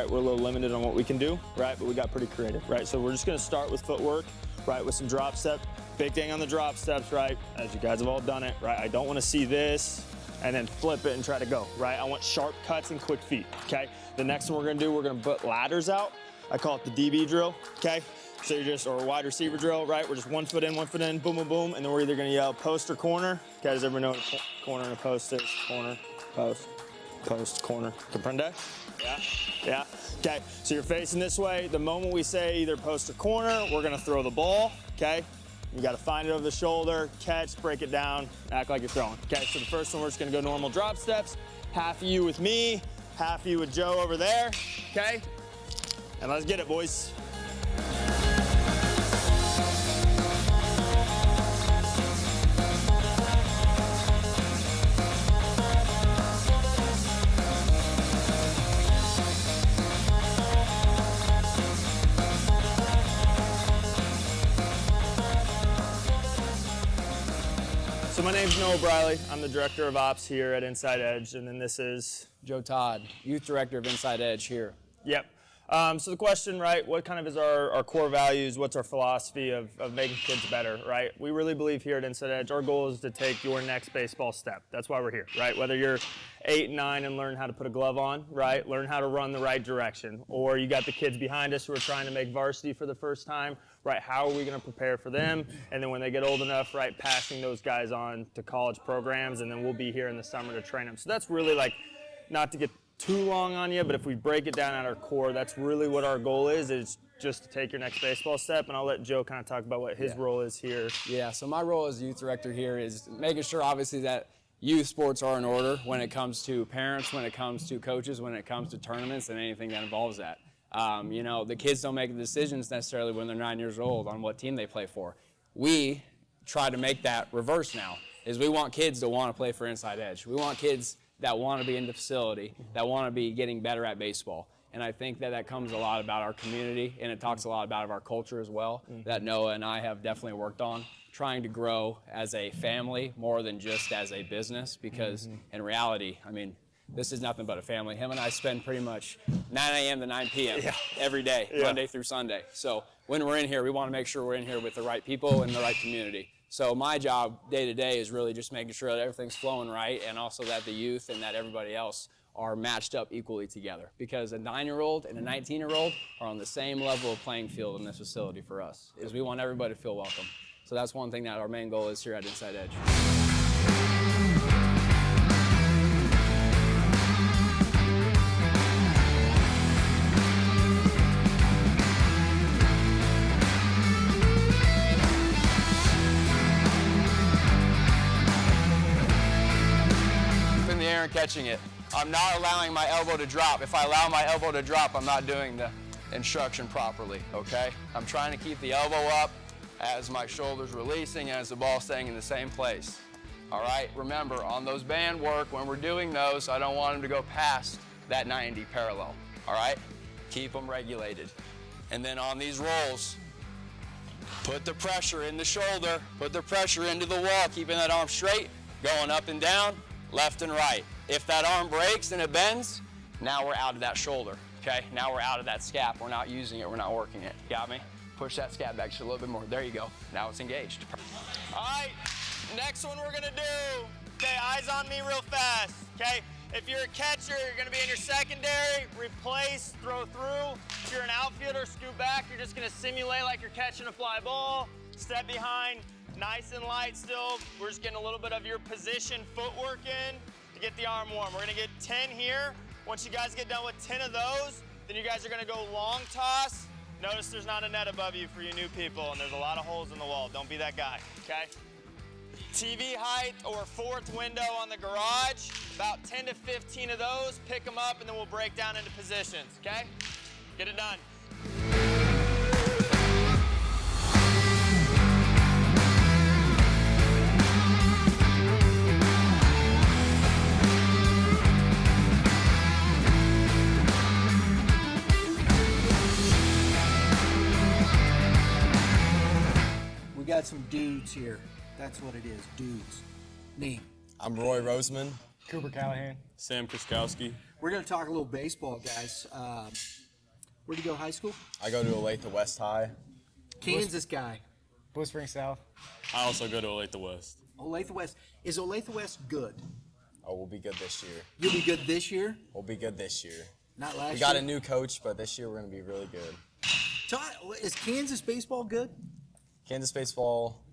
right? We're a little limited on what we can do, right? But we got pretty creative, right? So we're just gonna start with footwork, right? With some drop step. Big thing on the drop steps, right? As you guys have all done it, right? I don't wanna see this and then flip it and try to go, right? I want sharp cuts and quick feet, okay? The next one we're gonna do, we're gonna put ladders out. I call it the DB drill, okay? So you're just, or a wide receiver drill, right? We're just one foot in, boom, boom, boom, and then we're either gonna yell post or corner. Okay, does everyone know what a corner and a post is? Corner, post, corner. Comprende? Yeah? Yeah? Okay, so you're facing this way. The moment we say either post or corner, we're gonna throw the ball, okay? You gotta find it over the shoulder, catch, break it down, act like you're throwing. Okay, so the first one, we're just gonna go normal drop steps. Half of you with me, half of you with Joe over there, okay? And let's get it, boys. So my name's Noah Briley. I'm the Director of Ops here at Inside Edge, and then this is Joe Todd, Youth Director of Inside Edge here. Yep. So the question, right, what kind of is our core values? What's our philosophy of making kids better, right? We really believe here at Inside Edge, our goal is to take your next baseball step. That's why we're here, right? Whether you're 8, 9 and learn how to put a glove on, right? Learn how to run the right direction. Or you got the kids behind us who are trying to make varsity for the first time, right? How are we going to prepare for them? And then when they get old enough, right, passing those guys on to college programs, and then we'll be here in the summer to train them. So that's really like, not to get too long on you, but if we break it down at our core, that's really what our goal is just to take your next baseball step. And I'll let Joe kind of talk about what his role is here. Yeah, so my role as youth director here is making sure, obviously, that youth sports are in order when it comes to parents, when it comes to coaches, when it comes to tournaments and anything that involves that. You know, the kids don't make the decisions necessarily when they're 9 years old on what team they play for. We try to make that reverse now, is we want kids to want to play for Inside Edge. We want kids that want to be in the facility, that want to be getting better at baseball. And I think that comes a lot about our community, and it talks a lot about our culture as well, that Noah and I have definitely worked on, trying to grow as a family more than just as a business, because in reality, I mean, this is nothing but a family. Him and I spend pretty much 9 a.m. to 9 p.m. every day, Monday through Sunday. So when we're in here, we want to make sure we're in here with the right people and the right community. So my job day to day is really just making sure that everything's flowing right, and also that the youth and that everybody else are matched up equally together. Because a 9-year-old and a 19-year-old are on the same level of playing field in this facility for us, is we want everybody to feel welcome. So that's one thing that our main goal is here at Inside Edge. And catching it. I'm not allowing my elbow to drop. If I allow my elbow to drop, I'm not doing the instruction properly, okay? I'm trying to keep the elbow up as my shoulder's releasing and as the ball's staying in the same place. All right, remember, on those band work, when we're doing those, I don't want them to go past that 90 parallel, all right? Keep them regulated. And then on these rolls, put the pressure in the shoulder, put the pressure into the wall, keeping that arm straight, going up and down, left and right. If that arm breaks and it bends, now we're out of that shoulder, okay? Now we're out of that scap. We're not using it, we're not working it. Got me? Push that scap back just a little bit more. There you go. Now it's engaged. All right, next one we're gonna do. Okay, eyes on me real fast, okay? If you're a catcher, you're gonna be in your secondary, replace, throw through. If you're an outfielder, scoot back. You're just gonna simulate like you're catching a fly ball. Step behind. Nice and light still. We're just getting a little bit of your position footwork in to get the arm warm. We're gonna get 10 here. Once you guys get done with 10 of those, then you guys are gonna go long toss. Notice there's not a net above you for you new people, and there's a lot of holes in the wall. Don't be that guy, okay? TV height or fourth window on the garage, about 10 to 15 of those. Pick them up, and then we'll break down into positions, okay? Get it done. Got some dudes here. That's what it is, dudes. Me. I'm Roy Roseman. Cooper Callahan. Sam Kriskowski. We're going to talk a little baseball, guys. Where'd you go high school? I go to Olathe West High. Kansas guy. Blue Springs South. I also go to Olathe West. Olathe West. Is Olathe West good? Oh, we'll be good this year. You'll be good this year? We'll be good this year. Not last year? We got a new coach, but this year we're going to be really good. Todd, is Kansas baseball good? Kansas baseball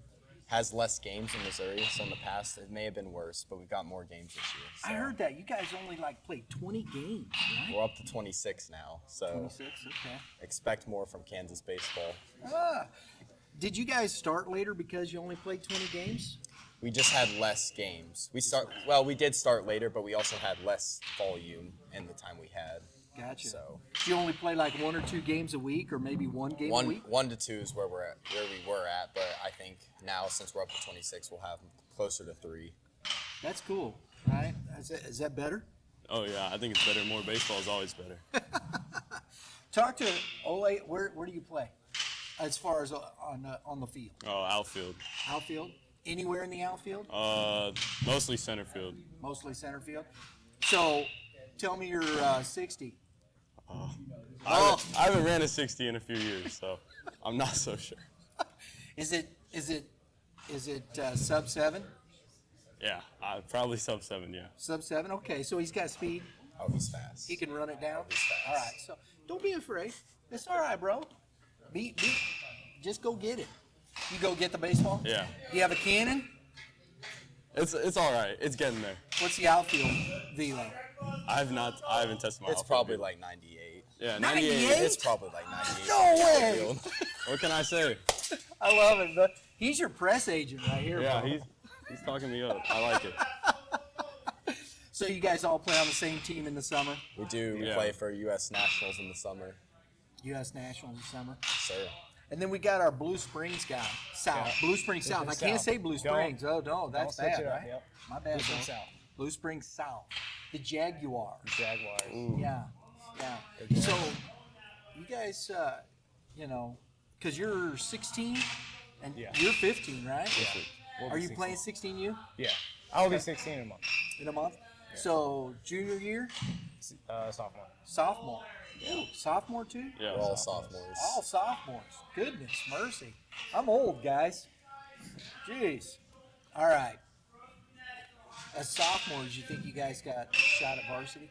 has less games than Missouri, so in the past it may have been worse, but we've got more games this year. So I heard that. You guys only played 20 games, right? we're up to 26 now, so 26, okay. expect more from Kansas baseball. Did you guys start later because you only played 20 games? We just had less games. We did start later, but we also had less volume in the time we had. Gotcha. So Do you only play like 1 or 2 games a week, or maybe 1 game a week? 1 to 2 is where we were at, but I think now since we're up to 26, we'll have closer to 3. That's cool, right? Is that better? Oh, yeah, I think it's better. More baseball is always better. Talk to Ole. Where do you play? As far as on the field, Oh, outfield. outfield, anywhere in the outfield, Mostly center field. mostly center field. So, tell me you're 60. I haven't ran a 60 in a few years, so I'm not so sure. Is it sub 7? Yeah, probably sub 7, yeah. Sub 7. Okay, so he's got speed. Oh, he's fast. He can run it down. He's fast. All right. So don't be afraid. It's all right, bro. Just go get it. You go get the baseball. Yeah. You have a cannon. It's all right. It's getting there. What's the outfield velo? I haven't tested my It's outfield probably yet. like 98. Yeah, 98? 98. It's probably like 98. No way. What can I say? I love it, but he's your press agent right here, Yeah, bro. he's talking me up. I like it. So you guys all play on the same team in the summer? We do. We Yeah. play for U.S. Nationals in the summer. U.S. Nationals in the summer. Sir. And then we got our Blue Springs guy, South. Yeah. Blue Springs Blue South. I Springs can't South. say Blue Don't- Springs. Oh, no, that's switch bad, it up, right? yep. My bad. Blue Springs bro. South. Blue Springs South. The Jaguars. Jaguars. Yeah, yeah. So, you guys, because you're 16 and Yeah. you're 15, right? Yeah. We'll Are be you 16. playing 16U Yeah. I'll be 16 in a month. in a month? So, junior year, Sophomore. sophomore. Ooh, sophomore too? Yeah. We're all sophomores. All sophomores. Goodness mercy. I'm old, guys. Jeez. All right. As sophomores, you think you guys got a shot at varsity?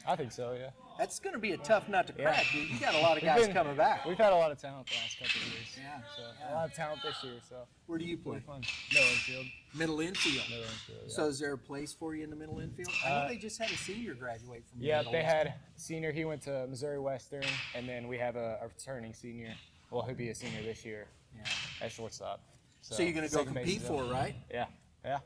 I think so, yeah. That's going to be a tough nut to crack, Yeah. dude. You got a lot of We've guys been- coming back. We've had a lot of talent the last couple of years. Yeah, So yeah. a lot of talent this year, so Where do you it'll play? be fun. Middle infield. Middle infield. Middle infield, yeah. So is there a place for you in the middle infield? I know they just had a senior graduate from Yeah, middle. they had senior. He went to Missouri Western, and then we have a returning senior. Well, he'll be a senior this year Yeah. at shortstop. So you're going to go second base compete is for up. it, right? Yeah, yeah.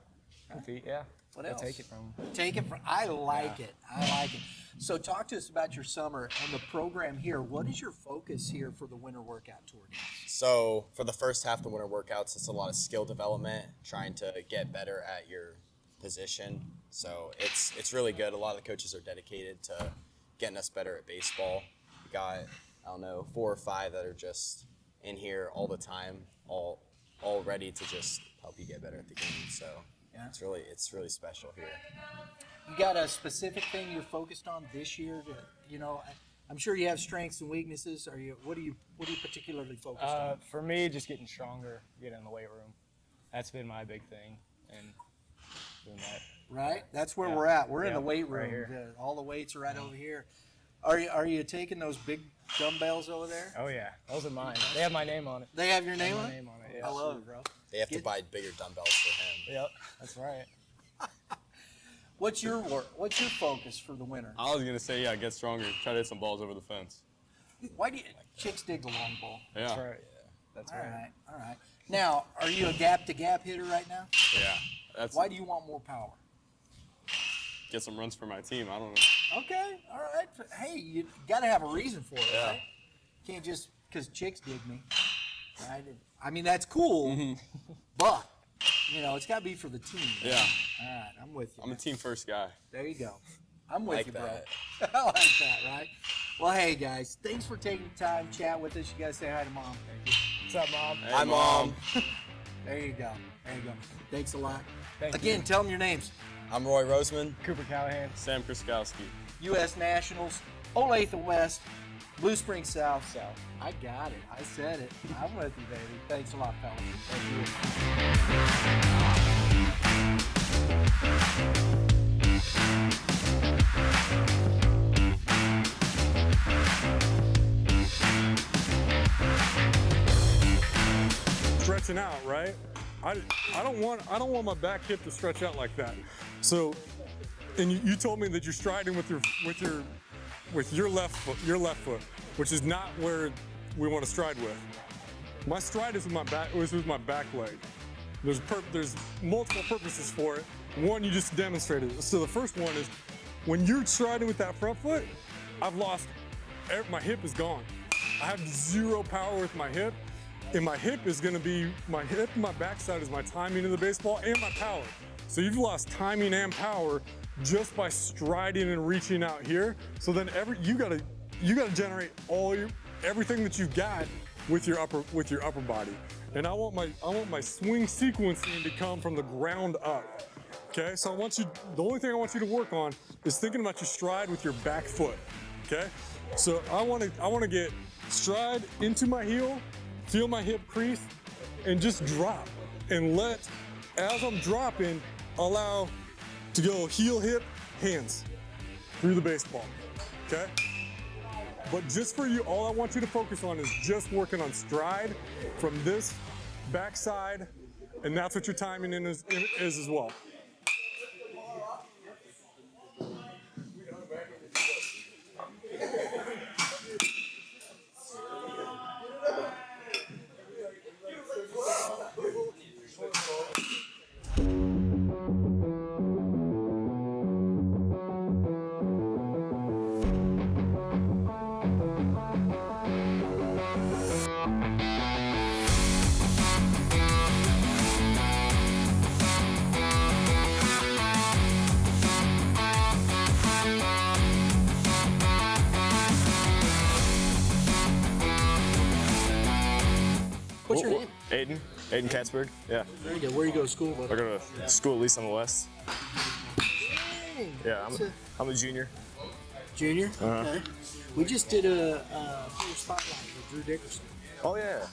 Compete, yeah. What They'll else? take it from him. Take it from. I like it. I like it. So talk to us about your summer and the program here. What is your focus here for the winter workout tour, guys? So for the first half of the winter workouts, it's a lot of skill development, trying to get better at your position. So it's really good. A lot of the coaches are dedicated to getting us better at baseball. We got, I don't know, 4 or 5 that are just in here all the time, all ready to just help you get better at the game. So Yeah. it's really special here. You got a specific thing you're focused on this year? I'm sure you have strengths and weaknesses. What do you particularly focused on? For me, just getting stronger, getting in the weight room. That's been my big thing, and doing that. Right? That's where Yeah. we're at. We're in Yeah, the weight right room. here. All the weights are right over here. Are you taking those big dumbbells over there? Oh yeah, those are mine. They have my name on it. They have your name My on it? name on it. Yeah. I love it, bro. They have to Get- buy bigger dumbbells for him. Yep, that's right. What's your work? What's your focus for the winter? I was gonna say, yeah, get stronger. Try to hit some balls over the fence. Why do chicks dig the long ball? Yeah. That's right. That's All right. right, all right. Now, are you a gap-to-gap hitter right now? Yeah. That's Why do you want more power? get some runs for my team. I don't know. Okay, all right. Hey, you got to have a reason for it, Yeah. right? Can't just because chicks dig me, right? I mean, that's cool, but it's got to be for the team. right? Yeah. All right, I'm with you. I'm a team first guy. There you go. I'm with Like you, bro. that. I like that, right? Well, hey guys, thanks for taking the time to chat with us. You guys say hi to mom. What's up, Mom? Hey, Hi, Mom. There you go. There you go. Thanks a lot. Thank Again, you. tell them your names. I'm Roy Roseman. Cooper Callahan. Sam Kriskowski. U.S. Nationals, Olathe West, Blue Springs South. I got it. I said it. I'm with you, baby. Thanks a lot, fellas. Thank you. Stretching out, right? I don't want my back hip to stretch out like that. So, and you told me that you're striding with your left foot, which is not where we want to stride with. My stride is with my back leg. There's multiple purposes for it. One, you just demonstrated it. So the first one is when you're striding with that front foot, my hip is gone. I have zero power with my hip. And my hip and my backside is my timing of the baseball and my power. So you've lost timing and power just by striding and reaching out here. So then you gotta generate everything that you've got with your upper body. And I want my swing sequencing to come from the ground up. Okay, so the only thing I want you to work on is thinking about your stride with your back foot. Okay, so I want to get stride into my heel, feel my hip crease, and just drop. And as I'm dropping, allow to go heel, hip, hands through the baseball, okay? But just for you, all I want you to focus on is just working on stride from this backside, and that's what your timing is as well. What's your name? Aiden Katzberg. Yeah. Very good. Where you go to school with? I go to school at least on the west. Dang. Yeah, I'm a junior. Junior? Okay. We just did a full spotlight with Drew Dickerson. Oh yeah.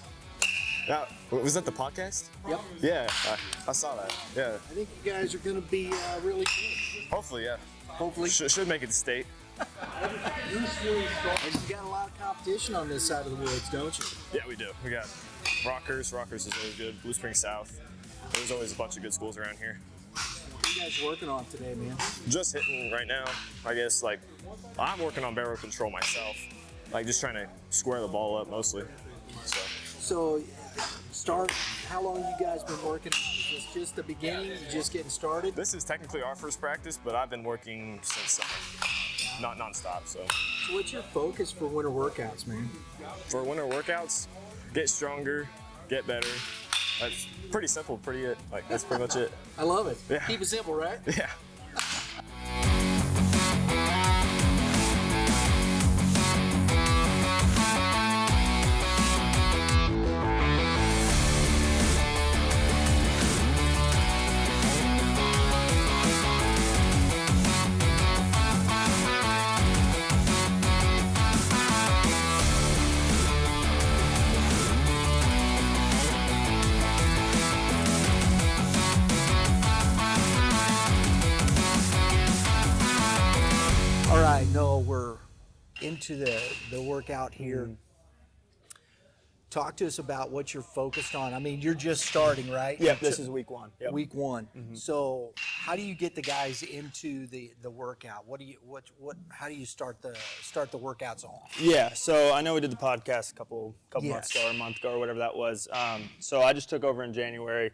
Yeah. Was that the podcast? Yep. Yeah, I saw that. Yeah. I think you guys are going to be really good. Hopefully, yeah. Hopefully. Should make it to state. And you got a lot of competition on this side of the woods, don't you? Yeah, we do. We got Rockers. Rockers is really good. Blue Springs South. There's always a bunch of good schools around here. What are you guys working on today, man? Just hitting right now. I guess I'm working on barrel control myself. Just trying to square the ball up mostly. So, how long have you guys been working on? Is this just the beginning? You just getting started? This is technically our first practice, but I've been working since summer. Not nonstop, so. So what's your focus for winter workouts, man? For winter workouts, get stronger, get better. That's pretty simple, that's pretty much it. I love it. Yeah. Keep it simple, right? Yeah. All right, Noah, we're into the workout here. Talk to us about what you're focused on. I mean, you're just starting, right? Yeah, this is week one. Yep. Week one. So, how do you get the guys into the workout? How do you start the workouts off? Yeah, so I know we did the podcast a couple Yes. months ago or a month ago or whatever that was. So I just took over in January.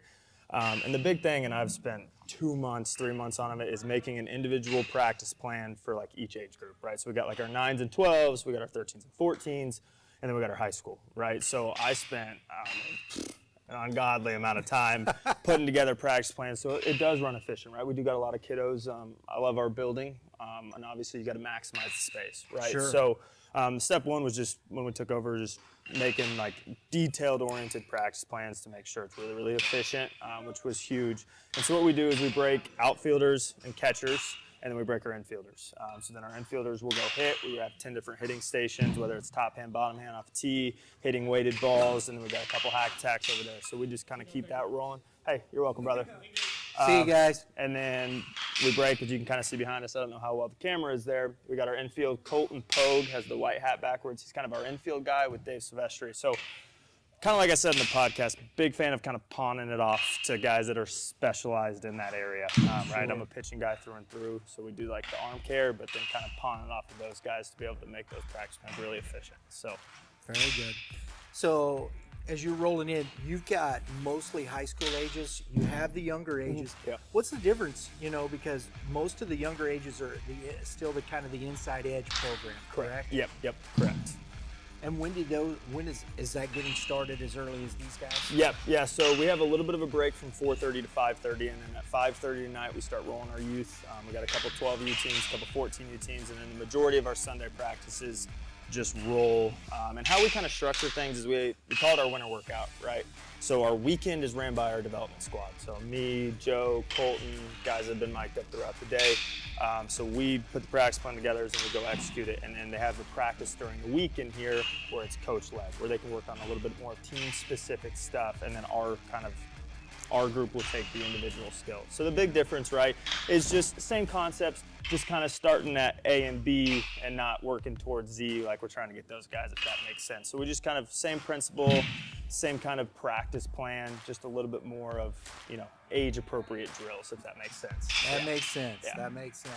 And the big thing, and I've spent 2 months, 3 months on it, is making an individual practice plan for each age group, right? So we got our 9s and 12s, we got our 13s and 14s, and then we got our high school, right? So I spent an ungodly amount of time putting together practice plans. So it does run efficient, right? We do got a lot of kiddos. I love our building, and obviously you got to maximize the space, right? Sure. So step one was just when we took over, just making like detailed oriented practice plans to make sure it's really, really efficient, which was huge. And so what we do is we break outfielders and catchers, and then we break our infielders. So then our infielders will go hit. We have 10 different hitting stations, whether it's top hand, bottom hand off a tee, hitting weighted balls, and then we got a couple hack attacks over there. So we just kind of keep that rolling. Hey, you're welcome, brother. See you guys. And then we break, as you can kind of see behind us. I don't know how well the camera is there. We got our infield. Colton Pogue has the white hat backwards. He's kind of our infield guy with Dave Silvestri. So kind of like I said in the podcast, big fan of kind of pawning it off to guys that are specialized in that area, right? I'm a pitching guy through and through, so we do like the arm care, but then kind of pawning it off of those guys to be able to make those practice plans really efficient. So Very good. So as you're rolling in, you've got mostly high school ages. You have the younger ages. Yeah. What's the difference? Because most of the younger ages are still the kind of the inside edge program, correct? Yep, correct. And when is that getting started as early as these guys? Yep, yeah. So we have a little bit of a break from 4:30 to 5:30, and then at 5:30 tonight we start rolling our youth. We got a couple 12U teams, a couple 14U teams, and then the majority of our Sunday practices just roll. And how we kind of structure things is we call it our winter workout, right? So our weekend is ran by our development squad. So me, Joe, Colton, guys that have been mic'd up throughout the day. So we put the practice plan together and we go execute it. And then they have the practice during the weekend here where it's coach led, where they can work on a little bit more team specific stuff. And then our group will take the individual skills. So the big difference, right, is just the same concepts, just kind of starting at A and B and not working towards Z like we're trying to get those guys, if that makes sense. So we just kind of same principle, same kind of practice plan, just a little bit more of, age appropriate drills, if that makes sense. That makes sense. Yeah. That makes sense.